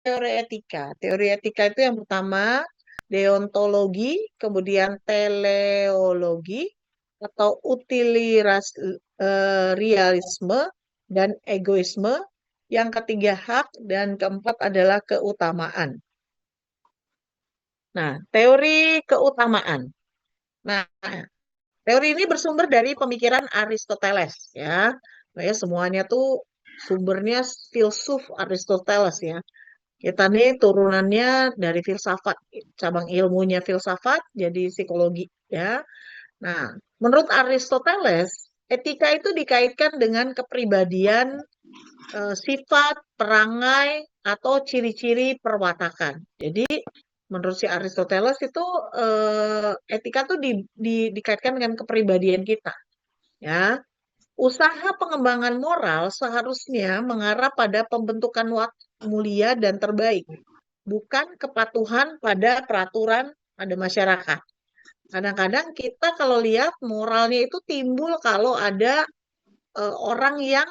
teori etika. Teori etika itu yang pertama deontologi, kemudian teleologi atau utilitarianisme dan egoisme. Yang ketiga hak dan keempat adalah keutamaan. Nah, teori keutamaan. Nah, teori ini bersumber dari pemikiran Aristoteles ya. Nah, ya semuanya tuh sumbernya filsuf Aristoteles ya. Kita nih turunannya dari filsafat, cabang ilmunya filsafat jadi psikologi ya. Nah, menurut Aristoteles, etika itu dikaitkan dengan kepribadian, sifat, perangai, atau ciri-ciri perwatakan. Jadi, menurut si Aristoteles itu etika tuh dikaitkan dengan kepribadian kita, ya. Usaha pengembangan moral seharusnya mengarah pada pembentukan watak mulia dan terbaik, bukan kepatuhan pada peraturan pada masyarakat. Kadang-kadang kita kalau lihat moralnya itu timbul kalau ada orang yang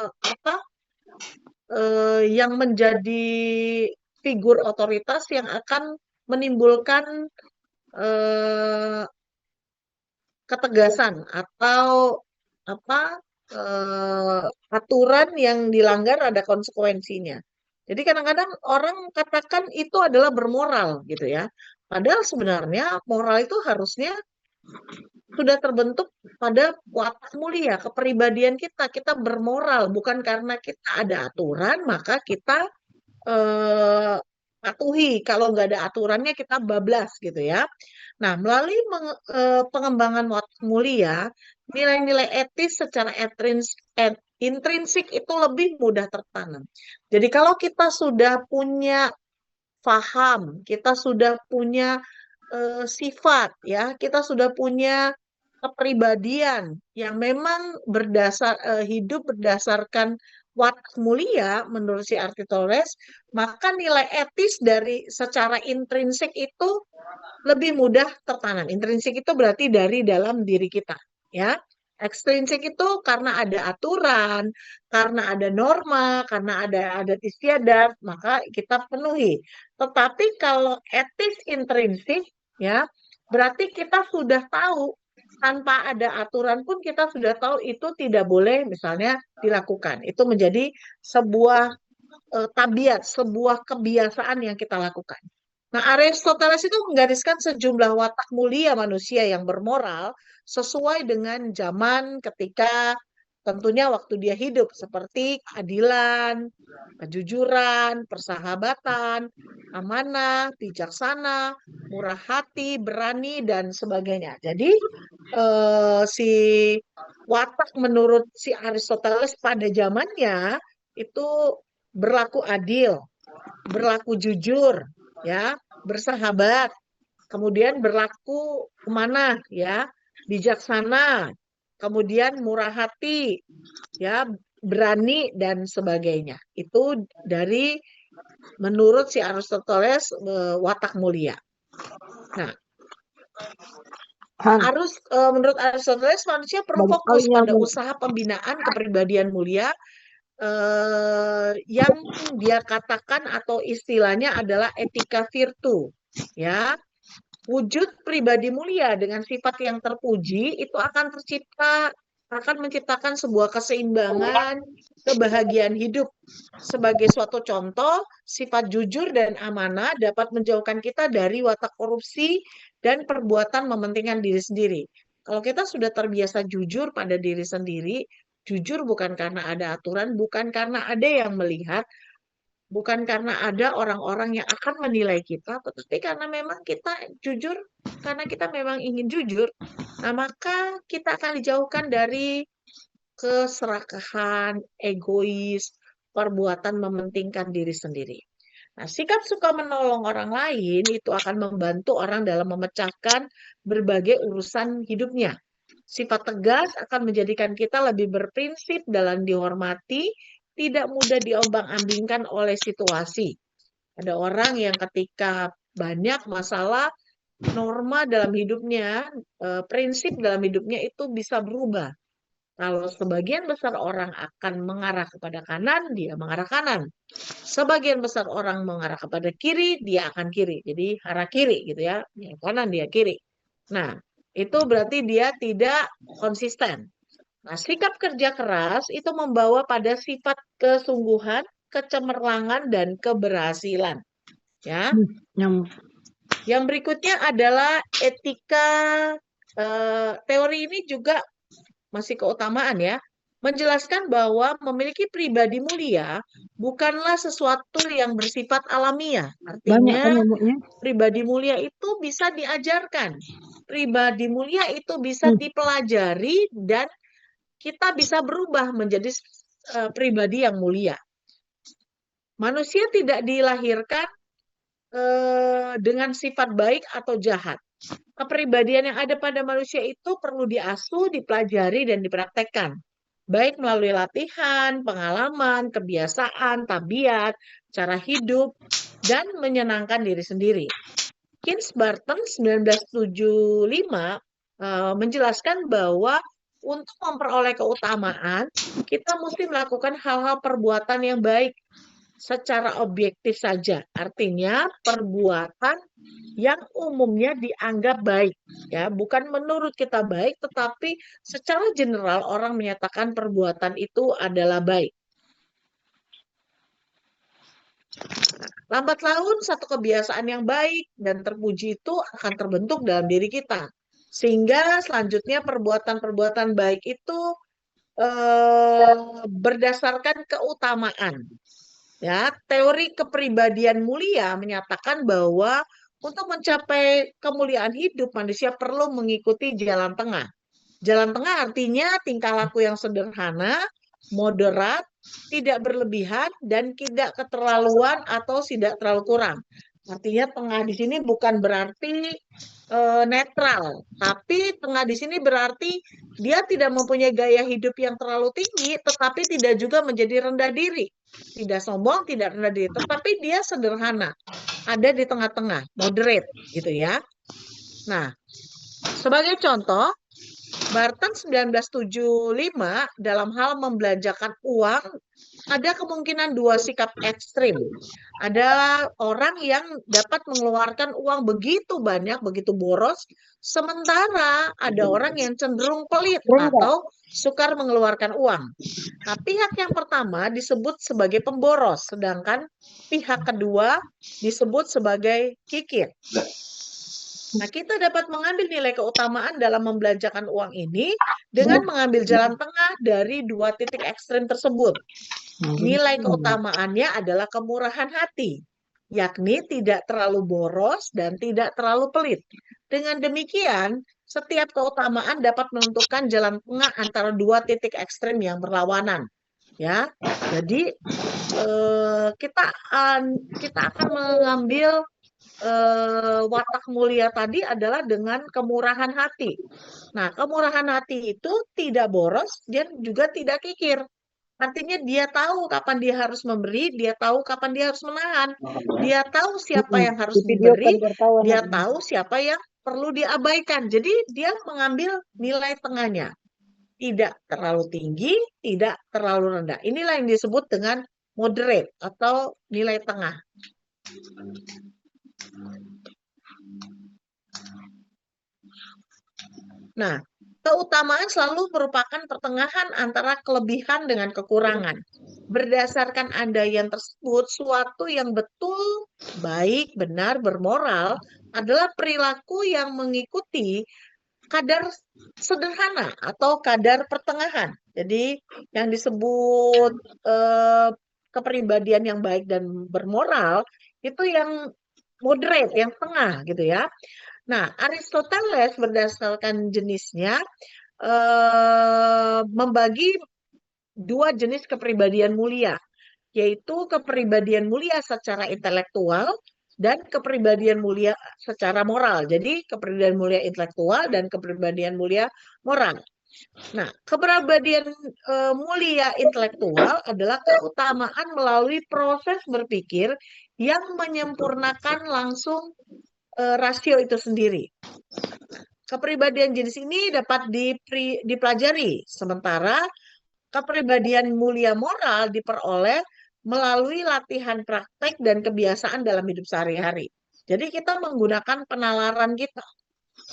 apa yang menjadi figur otoritas yang akan menimbulkan eh, ketegasan atau apa aturan yang dilanggar ada konsekuensinya. Jadi kadang-kadang orang katakan itu adalah bermoral gitu ya. Padahal sebenarnya moral itu harusnya sudah terbentuk pada watak mulia, kepribadian kita. Kita bermoral bukan karena kita ada aturan maka kita eh, patuhi. Kalau nggak ada aturannya kita bablas gitu ya. Nah, melalui pengembangan watak mulia, nilai-nilai etis secara intrinsik itu lebih mudah tertanam. Jadi kalau kita sudah punya paham, kita sudah punya sifat ya, kita sudah punya kepribadian yang memang hidup berdasarkan watak mulia menurut si Aristoteles, maka nilai etis dari secara intrinsik itu lebih mudah tertanam. Intrinsik itu berarti dari dalam diri kita, ya. Ekstrinsik itu karena ada aturan, karena ada norma, karena ada adat istiadat, maka kita penuhi. Tetapi kalau etis intrinsik, ya, berarti kita sudah tahu tanpa ada aturan pun kita sudah tahu itu tidak boleh misalnya dilakukan. Itu menjadi sebuah tabiat, sebuah kebiasaan yang kita lakukan. Nah, Aristoteles itu menggariskan sejumlah watak mulia manusia yang bermoral sesuai dengan zaman ketika tentunya waktu dia hidup, seperti keadilan, kejujuran, persahabatan, amanah, bijaksana, murah hati, berani, dan sebagainya. Jadi, si watak menurut si Aristoteles pada zamannya itu berlaku adil, berlaku jujur, ya, bersahabat, kemudian berlaku amanah, ya, bijaksana, kemudian murah hati, ya, berani dan sebagainya. Itu dari menurut si Aristoteles watak mulia. Nah, Han, menurut Aristoteles manusia perlu banyak kali fokus yang pada usaha pembinaan kepribadian mulia yang dia katakan atau istilahnya adalah etika virtu, ya. Wujud pribadi mulia dengan sifat yang terpuji itu akan menciptakan sebuah keseimbangan, kebahagiaan hidup. Sebagai suatu contoh, sifat jujur dan amanah dapat menjauhkan kita dari watak korupsi dan perbuatan mementingkan diri sendiri. Kalau kita sudah terbiasa jujur pada diri sendiri, jujur bukan karena ada aturan, bukan karena ada yang melihat, bukan karena ada orang-orang yang akan menilai kita, tetapi karena memang kita jujur, karena kita memang ingin jujur, nah maka kita akan dijauhkan dari keserakahan, egois, perbuatan mementingkan diri sendiri. Nah, sikap suka menolong orang lain itu akan membantu orang dalam memecahkan berbagai urusan hidupnya. Sifat tegas akan menjadikan kita lebih berprinsip dalam dihormati, tidak mudah diombang-ambingkan oleh situasi. Ada orang yang ketika banyak masalah, norma dalam hidupnya, prinsip dalam hidupnya itu bisa berubah. Kalau sebagian besar orang akan mengarah kepada kanan, dia mengarah kanan. Sebagian besar orang mengarah kepada kiri, dia akan kiri. Jadi arah kiri gitu ya. Dia kanan, dia kiri. Nah, itu berarti dia tidak konsisten. Nah, sikap kerja keras itu membawa pada sifat kesungguhan, kecemerlangan, dan keberhasilan. Ya, Yang yang berikutnya adalah etika. Teori ini juga masih keutamaan ya, menjelaskan bahwa memiliki pribadi mulia bukanlah sesuatu yang bersifat alamiah. banyak kan Artinya, nyamuknya. pribadi mulia itu bisa diajarkan. Pribadi mulia itu bisa dipelajari dan kita bisa berubah menjadi pribadi yang mulia. Manusia tidak dilahirkan dengan sifat baik atau jahat. Kepribadian yang ada pada manusia itu perlu diasuh, dipelajari, dan dipraktekkan. Baik melalui latihan, pengalaman, kebiasaan, tabiat, cara hidup, dan menyenangkan diri sendiri. Kins Barton 1975 menjelaskan bahwa untuk memperoleh keutamaan, kita mesti melakukan hal-hal perbuatan yang baik secara objektif saja. Artinya perbuatan yang umumnya dianggap baik, ya, bukan menurut kita baik, tetapi secara general orang menyatakan perbuatan itu adalah baik. Lambat laun satu kebiasaan yang baik dan terpuji itu akan terbentuk dalam diri kita. Sehingga selanjutnya perbuatan-perbuatan baik itu berdasarkan keutamaan. Ya, teori kepribadian mulia menyatakan bahwa untuk mencapai kemuliaan hidup manusia perlu mengikuti jalan tengah. Jalan tengah artinya tingkah laku yang sederhana, moderat, tidak berlebihan, dan tidak keterlaluan atau tidak terlalu kurang. Artinya tengah di sini bukan berarti netral, tapi tengah di sini berarti dia tidak mempunyai gaya hidup yang terlalu tinggi, tetapi tidak juga menjadi rendah diri. Tidak sombong, tidak rendah diri, tetapi dia sederhana, ada di tengah-tengah, moderate gitu ya. Nah, sebagai contoh, Barton 1975 dalam hal membelanjakan uang ada kemungkinan dua sikap ekstrim. Ada orang yang dapat mengeluarkan uang begitu banyak, begitu boros, sementara ada orang yang cenderung pelit atau sukar mengeluarkan uang. Nah, pihak yang pertama disebut sebagai pemboros, sedangkan pihak kedua disebut sebagai kikir. Nah, kita dapat mengambil nilai keutamaan dalam membelanjakan uang ini dengan mengambil jalan tengah dari dua titik ekstrim tersebut. Nilai keutamaannya adalah kemurahan hati, yakni tidak terlalu boros dan tidak terlalu pelit. Dengan demikian, setiap keutamaan dapat menentukan jalan tengah antara dua titik ekstrim yang berlawanan. Ya, jadi kita akan mengambil watak mulia tadi adalah dengan kemurahan hati. Nah, kemurahan hati itu tidak boros dan juga tidak kikir. Artinya dia tahu kapan dia harus memberi, dia tahu kapan dia harus menahan. Dia tahu siapa yang harus diberi, dia tahu siapa yang perlu diabaikan. Jadi dia mengambil nilai tengahnya. Tidak terlalu tinggi, tidak terlalu rendah. Inilah yang disebut dengan moderate atau nilai tengah. Nah, keutamaan selalu merupakan pertengahan antara kelebihan dengan kekurangan. Berdasarkan andaian tersebut, suatu yang betul, baik, benar, bermoral adalah perilaku yang mengikuti kadar sederhana atau kadar pertengahan. Jadi, yang disebut kepribadian yang baik dan bermoral itu yang moderate, yang tengah gitu ya. Nah, Aristoteles berdasarkan jenisnya membagi dua jenis kepribadian mulia, yaitu kepribadian mulia secara intelektual dan kepribadian mulia secara moral. Jadi, kepribadian mulia intelektual dan kepribadian mulia moral. Nah, kepribadian mulia intelektual adalah keutamaan melalui proses berpikir yang menyempurnakan langsung rasio itu sendiri. kepribadian jenis ini dapat dipelajari, sementara kepribadian mulia moral diperoleh melalui latihan praktek dan kebiasaan dalam hidup sehari-hari. Jadi kita menggunakan penalaran kita,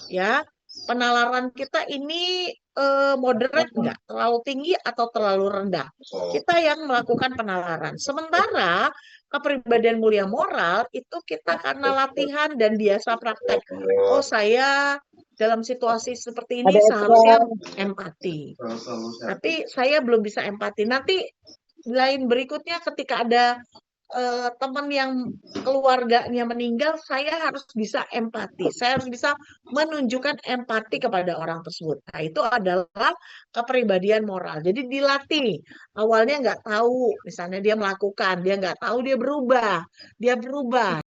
ya. Penalaran kita ini moderate enggak, terlalu tinggi atau terlalu rendah. Kita yang melakukan penalaran. Sementara kepribadian mulia moral itu kita karena latihan dan biasa praktek. Oh, saya dalam situasi seperti ini Ada seharusnya ekran. empati. Tapi saya belum bisa empati. Nanti lain berikutnya ketika ada teman yang keluarganya meninggal, saya harus bisa empati. Saya harus bisa menunjukkan empati kepada orang tersebut. Nah, itu adalah kepribadian moral. Jadi dilatih. Awalnya nggak tahu, misalnya dia melakukan, dia nggak tahu, dia berubah. Dia berubah.